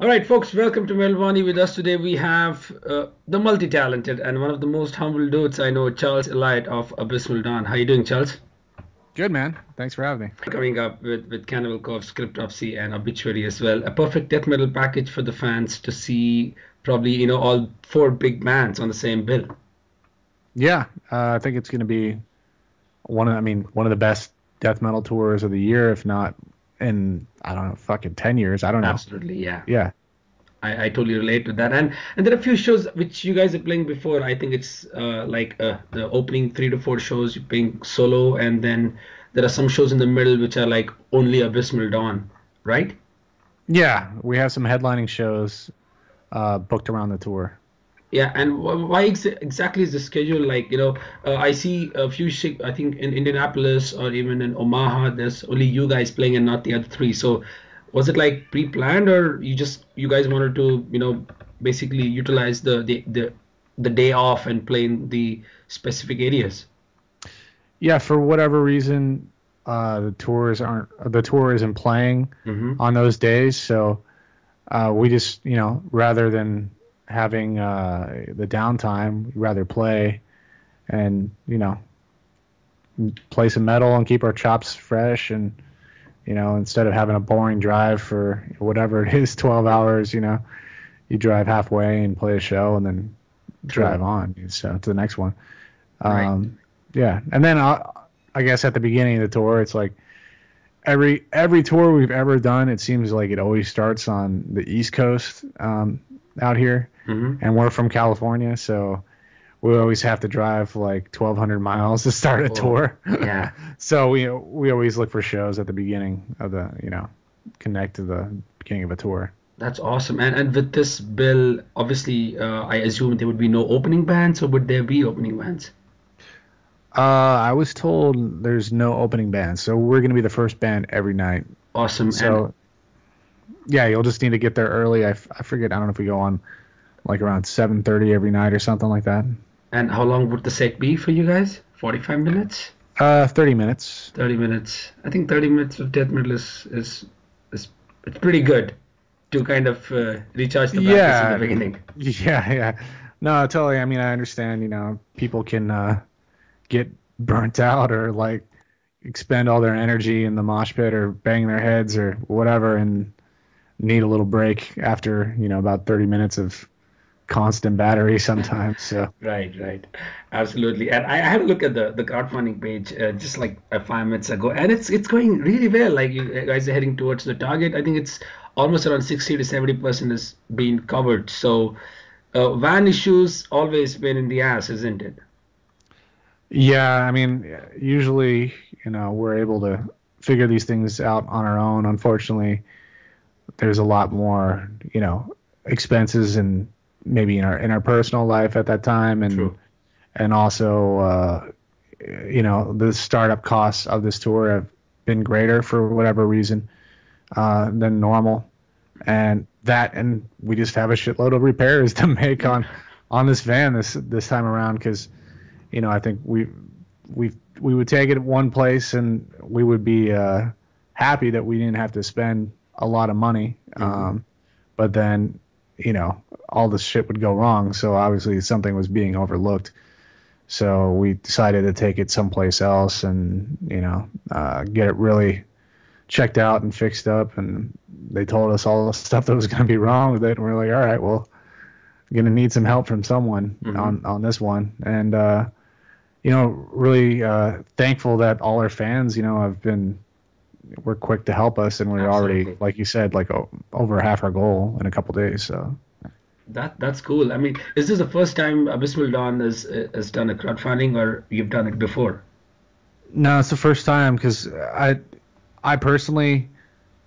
All right, folks, welcome to Melvani. With us today, we have the multi-talented and one of the most humble dudes I know, Charles Elliot of Abysmal Dawn. How you doing, Charles? Good, man. Thanks for having me. Coming up with Cannibal Corpse, Cryptopsy, and Obituary as well. A perfect death metal package for the fans to see probably, all four big bands on the same bill. Yeah, I think it's going to be one of the best death metal tours of the year, if not in, I don't know, fucking 10 years. I don't know. Absolutely, yeah. Yeah. I totally relate to that. And there are a few shows which you guys are playing before. I think it's the opening 3 to 4 shows you're playing solo, and then there are some shows in the middle which are like only Abysmal Dawn, right? Yeah, we have some headlining shows booked around the tour. Yeah, and why exactly is the schedule like? I see a few I think in Indianapolis or even in Omaha, there's only you guys playing and not the other three. So was it like pre-planned, or you guys wanted to, basically utilize the day off and play in the specific areas? Yeah, for whatever reason, the tour isn't playing on those days, so we just, rather than having the downtime, we'd rather play and, play some metal and keep our chops fresh. And, instead of having a boring drive for whatever it is, 12 hours, you drive halfway and play a show and then drive on so to the next one. Right. Yeah. And then I guess at the beginning of the tour, it's like every tour we've ever done, it seems like it always starts on the East Coast out here. And we're from California, so we always have to drive like 1,200 miles to start a tour. Yeah. So we always look for shows at the beginning of the, connect to the beginning of a tour. That's awesome. And with this bill, obviously, I assume there would be no opening bands, or would there be opening bands? I was told there's no opening band, so we're going to be the first band every night. Awesome. So, yeah, you'll just need to get there early. I forget, I don't know if we go on like around 7:30 every night or something like that. And how long would the set be for you guys? 45 minutes? 30 minutes. 30 minutes. I think 30 minutes of death metal is it's pretty good to kind of recharge the batteries in the beginning. Yeah. No, totally. I mean, I understand, people can get burnt out or like expend all their energy in the mosh pit or bang their heads or whatever and need a little break after, about 30 minutes of constant battery sometimes. So Right. Absolutely. And I had a look at the crowdfunding page just like 5 minutes ago, and it's going really well. Like you guys are heading towards the target. I think it's almost around 60 to 70% is being covered. So van issues always been in the ass, isn't it? yeah, I mean, usually, we're able to figure these things out on our own. Unfortunately, there's a lot more, expenses and maybe in our personal life at that time, and True. and also the startup costs of this tour have been greater for whatever reason than normal, and we just have a shitload of repairs to make on this van this time around because I think we would take it one place and we would be happy that we didn't have to spend a lot of money, but then all this shit would go wrong. So obviously something was being overlooked. So we decided to take it someplace else and, get it really checked out and fixed up. And they told us all the stuff that was going to be wrong with it. And we're like, all right, well, going to need some help from someone on this one. And, really thankful that all our fans, we're quick to help us. And we're Absolutely. already, like you said, like over half our goal in a couple days. So. That's cool. I mean, is this the first time Abysmal Dawn has done a crowdfunding, or you've done it before? No, it's the first time because I personally,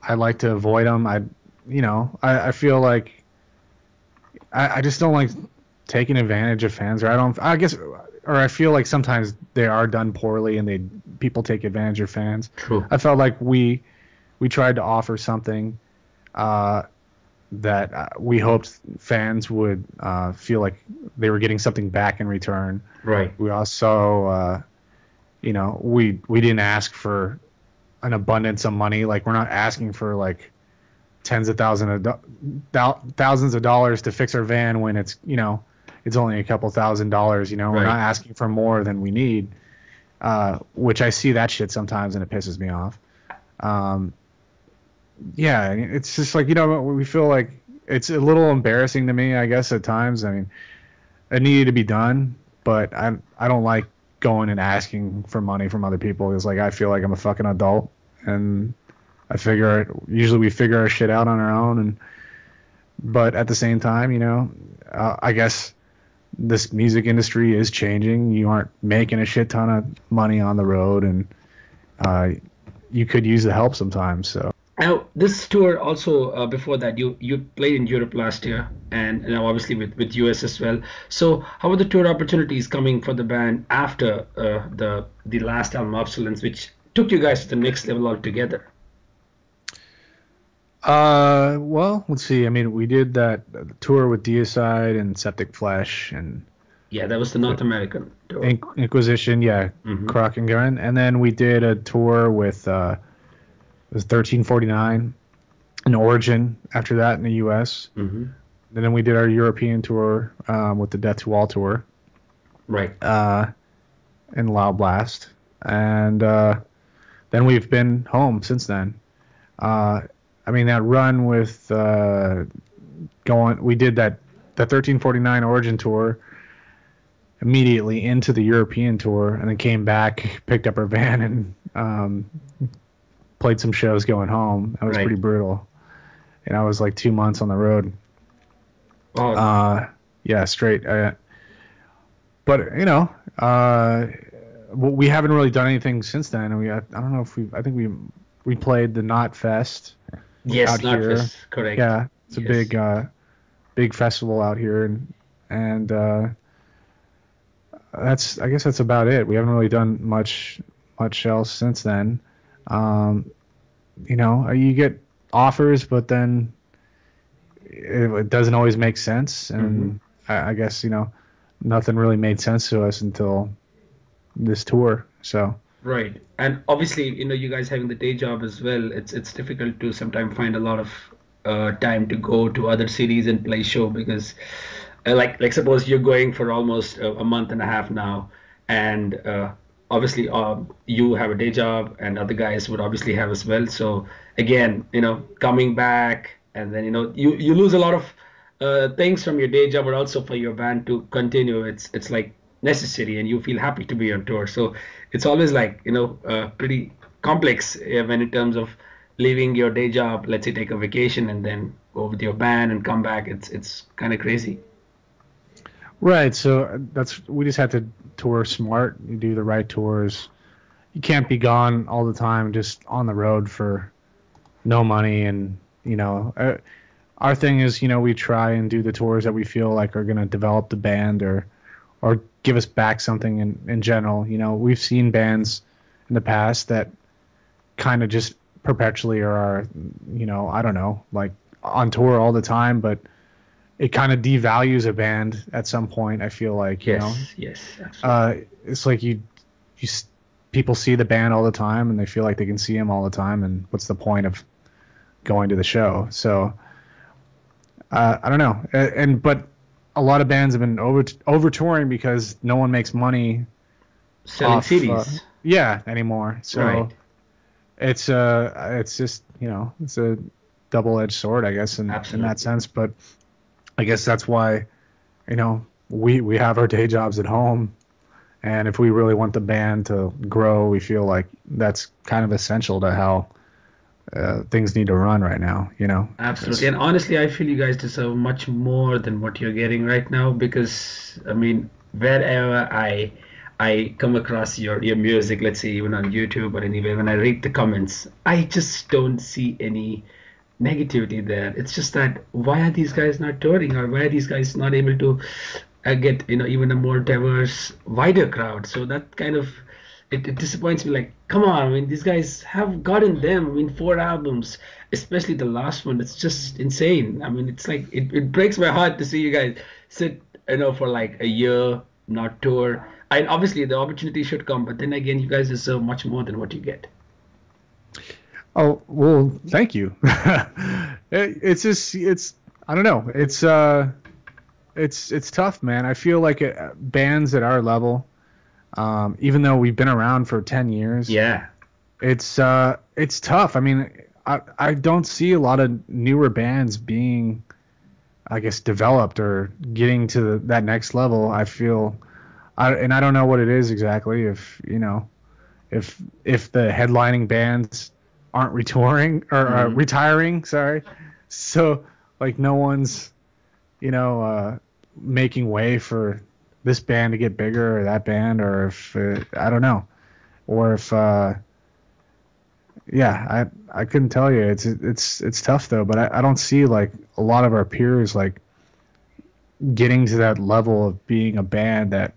I like to avoid them. I feel like I just don't like taking advantage of fans, or I feel like sometimes they are done poorly and people take advantage of fans. True. I felt like we tried to offer something that we hoped fans would feel like they were getting something back in return. Right. We also, we didn't ask for an abundance of money. Like we're not asking for like thousands of dollars to fix our van when it's, it's only a couple $1,000s. We're Right. not asking for more than we need, which I see that shit sometimes and it pisses me off. Yeah, it's just like, we feel like it's a little embarrassing to me, I guess, at times. I mean, it needed to be done, but I don't like going and asking for money from other people. It's like I feel like I'm a fucking adult, and usually we figure our shit out on our own. But at the same time, I guess this music industry is changing. You aren't making a shit ton of money on the road, and you could use the help sometimes. So. Now, this tour also, before that, you played in Europe last year, and now obviously with US as well. So how are the tour opportunities coming for the band after the last album, Obsolence, which took you guys to the next level altogether? Well, let's see. I mean, we did that tour with Deicide and Septic Flesh and Yeah, that was the North American tour. Inquisition, yeah, Croc and Gun, and then we did a tour with it was 1349 in Origin after that in the U.S. And then we did our European tour with the Death to All tour. Right. In Loud Blast. And then we've been home since then. I mean, that run with we did the 1349 Origin tour immediately into the European tour, and then came back, picked up our van, and played some shows going home. That was Right. pretty brutal. And I was like 2 months on the road. Oh, Yeah, straight. But we haven't really done anything since then. And I don't know if I think we played the Knot Fest. yes, out not here. this, correct. Yeah, it's a Yes. big festival out here, and I guess that's about it. We haven't really done much else since then. You get offers, but then it doesn't always make sense, and I guess nothing really made sense to us until this tour. So. Right. And obviously, you guys having the day job as well, it's difficult to sometimes find a lot of time to go to other cities and play show because like suppose you're going for almost a month and a half now, and obviously you have a day job and other guys would obviously have as well. So again, coming back, and then you lose a lot of things from your day job, but also for your band to continue. It's like necessary, and you feel happy to be on tour. So it's always like pretty complex when in terms of leaving your day job, let's say take a vacation and then go with your band and come back. It's kind of crazy. Right, so we just have to tour smart. You do the right tours. You can't be gone all the time, just on the road for no money. And our thing is, we try and do the tours that we feel like are going to develop the band or give us back something in general. We've seen bands in the past that kind of just perpetually are, I don't know, like on tour all the time, but it kind of devalues a band at some point. I feel like, Yes, absolutely. it's like people see the band all the time and they feel like they can see them all the time. And what's the point of going to the show? So, I don't know. But a lot of bands have been over touring because no one makes money Selling CDs. Anymore. So Right. it's just, it's a double-edged sword, I guess, in that sense. But I guess that's why, we have our day jobs at home, and if we really want the band to grow, we feel like that's kind of essential to how things need to run right now. Absolutely. And honestly, I feel you guys deserve much more than what you're getting right now, because I mean, wherever I come across your music, let's say even on YouTube or anywhere, when I read the comments, I just don't see any negativity there. It's just that why are these guys not touring, or why are these guys not able to get even a more diverse, wider crowd? So that kind of it disappoints me. Like, come on, I mean, these guys have gotten them. I mean, 4 albums, especially the last one. It's just insane. I mean, it's like it breaks my heart to see you guys sit for like a year, not tour. And obviously the opportunity should come, but then again, you guys deserve much more than what you get. Oh, well, thank you. It's just, I don't know. It's tough, man. I feel like bands at our level, even though we've been around for 10 years, Yeah, it's tough. I mean, I don't see a lot of newer bands being, I guess, developed or getting to that next level. I feel, and I don't know what it is exactly. If if the headlining bands aren't retouring or retiring, sorry, so like no one's making way for this band to get bigger or that band, or if I don't know, or if yeah, I couldn't tell you. It's tough though, but I don't see like a lot of our peers like getting to that level of being a band that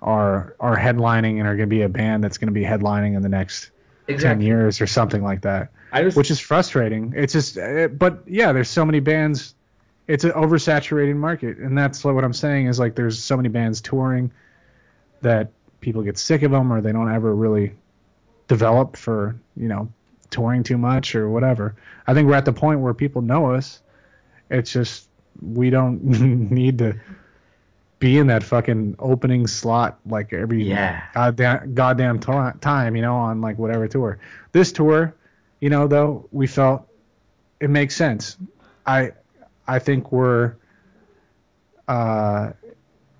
are headlining and are going to be a band that's going to be headlining in the next 10 years or something like that, which is frustrating. It's just, but yeah, there's so many bands. It's an oversaturated market, and that's what I'm saying is like there's so many bands touring that people get sick of them or they don't ever really develop for touring too much or whatever. I think we're at the point where people know us. It's just we don't need to be in that fucking opening slot like every goddamn time, on like whatever tour. This tour, though, we felt it makes sense. I think we're at,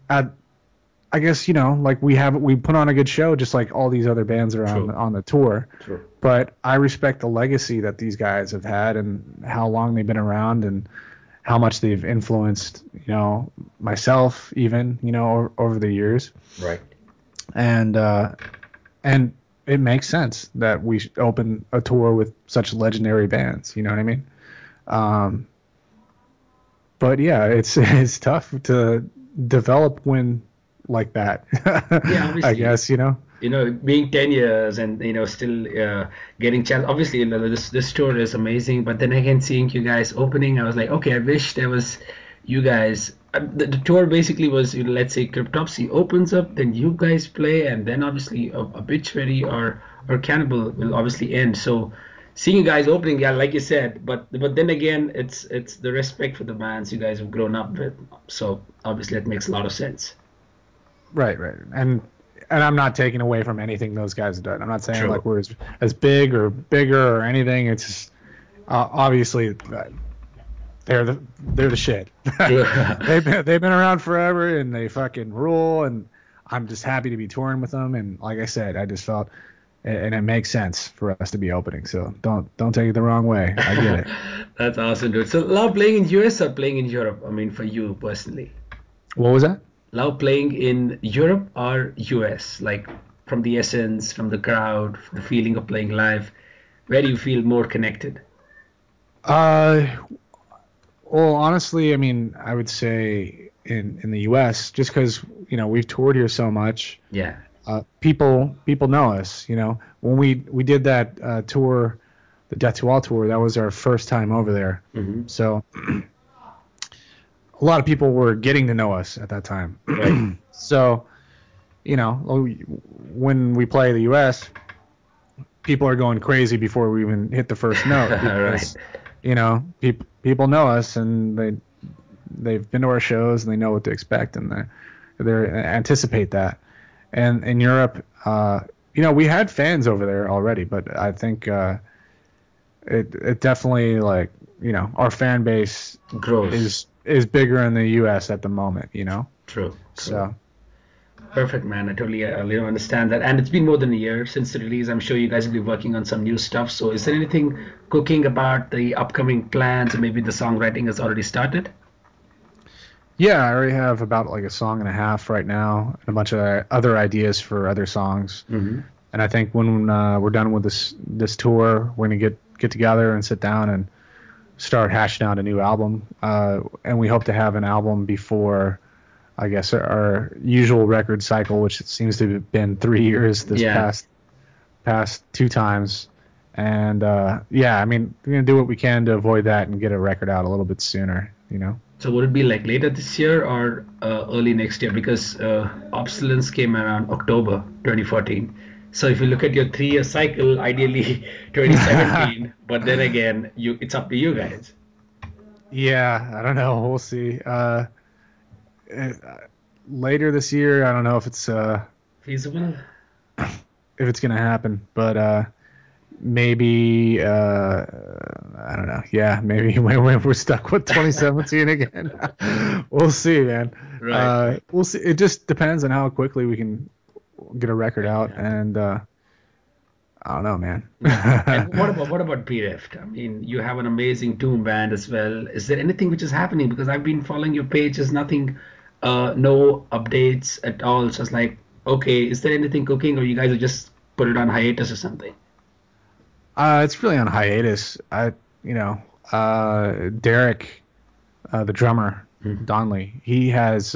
I guess, like we put on a good show just like all these other bands are on the tour. True. But I respect the legacy that these guys have had and how long they've been around and how much they've influenced, myself even, over the years. Right. And it makes sense that we should open a tour with such legendary bands. You know what I mean? But yeah, it's tough to develop when like that. Yeah, obviously. I guess, being 10 years and still getting chance. Obviously, this tour is amazing, but then again, seeing you guys opening, I was like, okay, I wish there was you guys. The tour basically was, let's say Cryptopsy opens up, then you guys play, and then obviously Obituary or Cannibal will obviously end. So seeing you guys opening, yeah, like you said, but then again, it's the respect for the bands you guys have grown up with. So obviously, it makes a lot of sense. Right, and I'm not taking away from anything those guys have done. I'm not saying like we're as big or bigger or anything. It's just, obviously they're the shit. They've been around forever and they fucking rule. And I'm just happy to be touring with them. And like I said, I just felt, and it makes sense for us to be opening. So don't take it the wrong way. I get it. That's awesome, dude. So love playing in US or playing in Europe? I mean, for you personally. What was that? Love playing in Europe or US, like from the essence, from the crowd, the feeling of playing live. Where do you feel more connected? Well, honestly, I mean, I would say in the US, just because we've toured here so much. Yeah. People know us. When we did that tour, the Death to All tour, that was our first time over there. Mm-hmm. So a lot of people were getting to know us at that time. Right. So, when we play the U.S., people are going crazy before we even hit the first note. Because, Right. People know us and they've been to our shows and they know what to expect and they anticipate that. And in Europe, we had fans over there already, but I think it definitely our fan base grows. Is bigger in the U.S. at the moment, True. So. Perfect, man. I totally understand that. And it's been more than a year since the release. I'm sure you guys will be working on some new stuff. So is there anything cooking about the upcoming plans, or maybe the songwriting has already started? Yeah, I already have about like a song and a half right now and a bunch of other ideas for other songs. Mm-hmm. And I think when we're done with this tour, we're going to get together and sit down and start hashing out a new album, and we hope to have an album before, I guess, our usual record cycle, which it seems to have been 3 years this past 2 times. And I mean, we're gonna do what we can to avoid that and get a record out a little bit sooner. So would it be like later this year or early next year? Because Obsolence came around October 2014. So if you look at your 3-year cycle, ideally 2017, but then again, it's up to you guys. Yeah, I don't know. We'll see. Uh, Later this year, I don't know Feasible? if it's gonna happen, but maybe I don't know. Yeah, maybe when we're stuck with 2017 again. We'll see, man. Right. We'll see. It just depends on how quickly we can get a record out, and I don't know, man. And what about Bereft? I mean, you have an amazing Doom band as well. Is there anything which is happening? Because I've been following your page. There's nothing, no updates at all. So it's like, okay, is there anything cooking, or you guys are just put it on hiatus or something? It's really on hiatus. Derek, the drummer, Donley, he has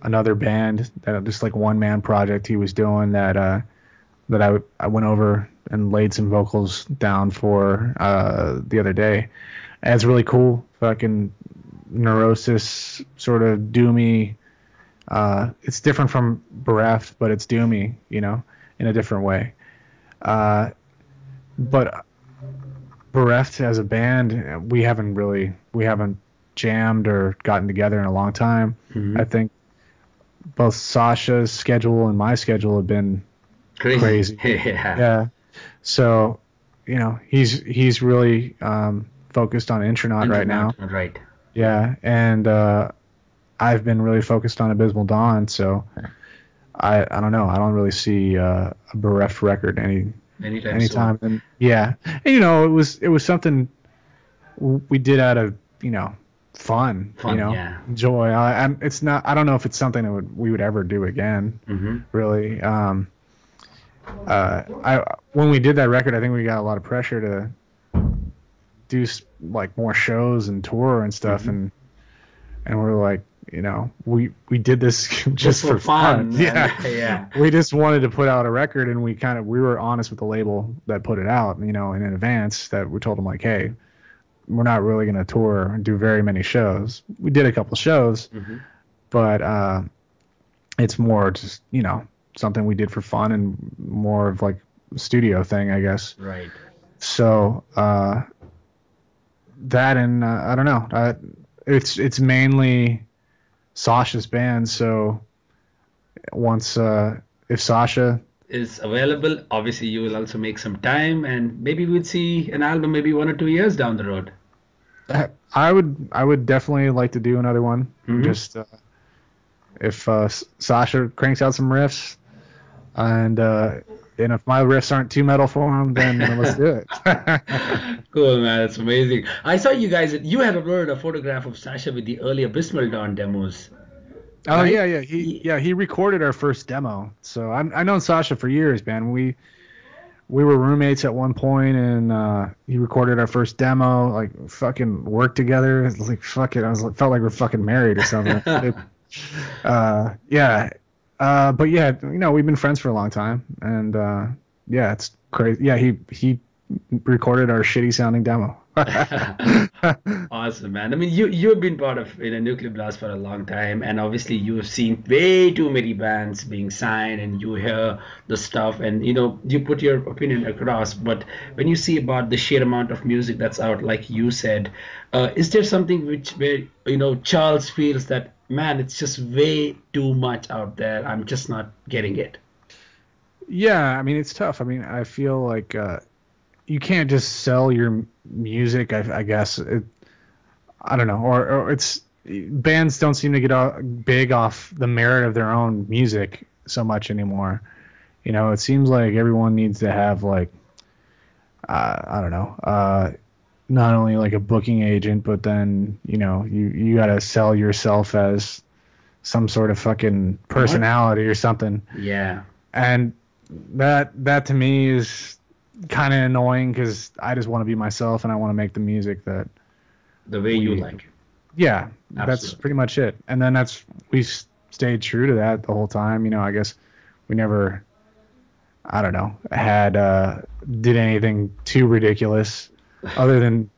another band that just like one man project he was doing that I went over and laid some vocals down for the other day. And it's really cool. Fucking Neurosis, sort of doomy. It's different from Bereft, but it's doomy, in a different way. But Bereft as a band, we haven't jammed or gotten together in a long time. I think both Sasha's schedule and my schedule have been crazy. Yeah. Yeah. So, he's really focused on Intronaut right now. Right. Yeah, and I've been really focused on Abysmal Dawn. So I don't know. I don't really see a Bereft record anytime. And yeah, and, it was something we did out of fun, yeah. joy. It's not. I don't know if it's something that we would ever do again. Really. When we did that record, I think we got a lot of pressure to do like more shows and tour and stuff, and we're like, we did this just for fun. Yeah. Yeah. We just wanted to put out a record, and we were honest with the label that put it out, in advance, that we told them like, hey, we're not really going to tour and do very many shows. We did a couple shows, but it's more just, something we did for fun and more of like a studio thing, I guess. Right. So that, and I don't know. It's mainly Sasha's band. So once if Sasha is available, obviously you will also make some time, and maybe we'll see an album maybe 1 or 2 years down the road. I would definitely like to do another one. Just if Sasha cranks out some riffs, and if my riffs aren't too metal for him, then let's do it. Cool, man. That's amazing. I saw you guys. You had uploaded a photograph of Sasha with the early ABYSMAL Dawn demos. Oh, right? yeah. He recorded our first demo. So I known Sasha for years, man. We were roommates at one point, and he recorded our first demo. Like, fucking worked together. It was like, fuck it. Felt like we're fucking married or something. Yeah. But yeah, we've been friends for a long time, and yeah, it's crazy. Yeah, he recorded our shitty sounding demo. Awesome, man. I mean, you've been part of Nuclear Blast for a long time, and obviously you've seen way too many bands being signed, and you hear the stuff, and you put your opinion across. But when you see about the sheer amount of music that's out, like you said, is there something where Charles feels that, man, it's just way too much out there, I'm just not getting it? Yeah, I mean, it's tough. I mean, I feel like you can't just sell your music, I guess. I don't know. Or it's bands don't seem to get big off the merit of their own music so much anymore. It seems like everyone needs to have like, I don't know, not only like a booking agent, but then, you got to sell yourself as some sort of fucking personality or something. Yeah. And that to me is kind of annoying, because I just want to be myself, and I want to make the music that the way you like. Yeah, Absolutely. That's pretty much it. And then we stayed true to that the whole time. I guess we never, I don't know, did anything too ridiculous other than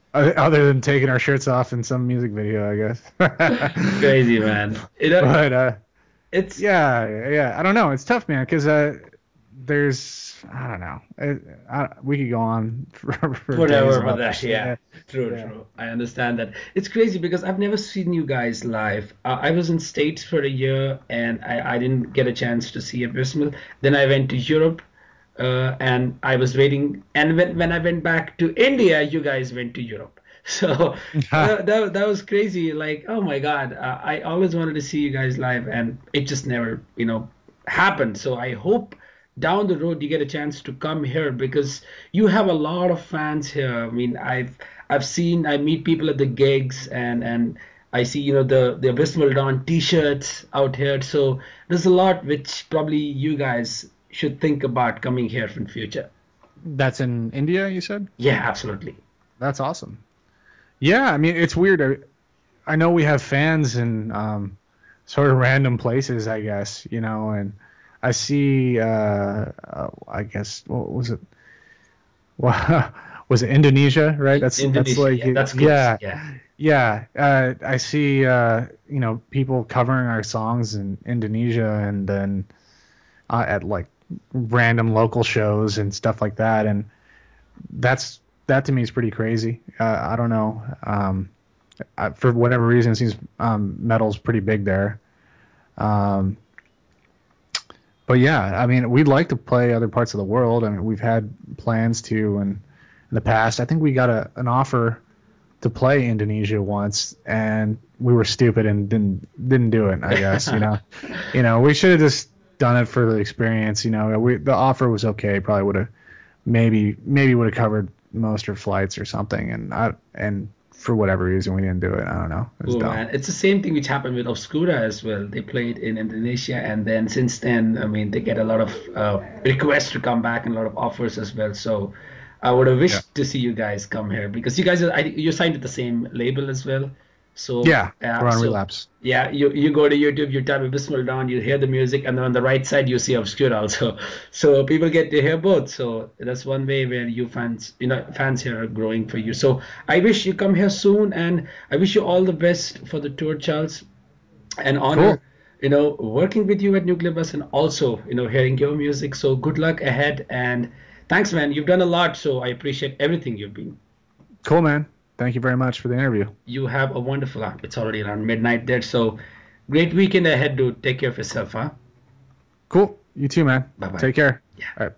taking our shirts off in some music video, I guess. Crazy, man. But it's yeah. I don't know. It's tough, man, because I don't know. We could go on for days Whatever for about that, this. yeah. Yeah, True, yeah. true. I understand that. It's crazy because I've never seen you guys live. I was in States for a year and I didn't get a chance to see Abysmal. Then I went to Europe and I was waiting. And when I went back to India, you guys went to Europe. So that was crazy. Like, oh my God, I always wanted to see you guys live and it just never, happened. So I hope down the road you get a chance to come here because you have a lot of fans here. I mean, I meet people at the gigs and I see the Abysmal Dawn t-shirts out here. So there's a lot which probably you guys should think about coming here in future. That's in India, you said? Yeah, absolutely. That's awesome. Yeah, I mean, it's weird. I know we have fans in sort of random places, I guess, and I see, I guess, what was it? Was it Indonesia, right? That's Indonesia, like, yeah, that's close. yeah, Yeah. yeah. I see, people covering our songs in Indonesia and then at like random local shows and stuff like that. And that to me is pretty crazy. I don't know. For whatever reason, it seems metal's pretty big there. But yeah, I mean, we'd like to play other parts of the world. I mean, we've had plans to in the past. I think we got an offer to play Indonesia once, and we were stupid and didn't do it. I guess we should have just done it for the experience. The offer was okay. Probably would have maybe would have covered most of flights or something, and for whatever reason we didn't do it. I don't know. It was Oh dumb. man, it's the same thing which happened with Obscura as well. They played in Indonesia, and then since then, I mean, they get a lot of requests to come back and a lot of offers as well. So I would have Yeah. wished to see you guys come here because you guys you're signed with the same label as well. So Yeah, we're on so Relapse. yeah, you go to YouTube, you type Abysmal Dawn, you hear the music, and then on the right side you see Obscura also. So people get to hear both. So that's one way where fans here are growing for you. So I wish you come here soon, and I wish you all the best for the tour, Charles. An honor, Cool. working with you at Nuclear Bus and also, hearing your music. So good luck ahead, and thanks, man. You've done a lot, so I appreciate everything you've been. Cool, man. Thank you very much for the interview. You have a wonderful It's already around midnight there, so great weekend ahead, dude. Take care of yourself, huh? Cool. You too, man. Bye bye. Take care. Yeah. All right.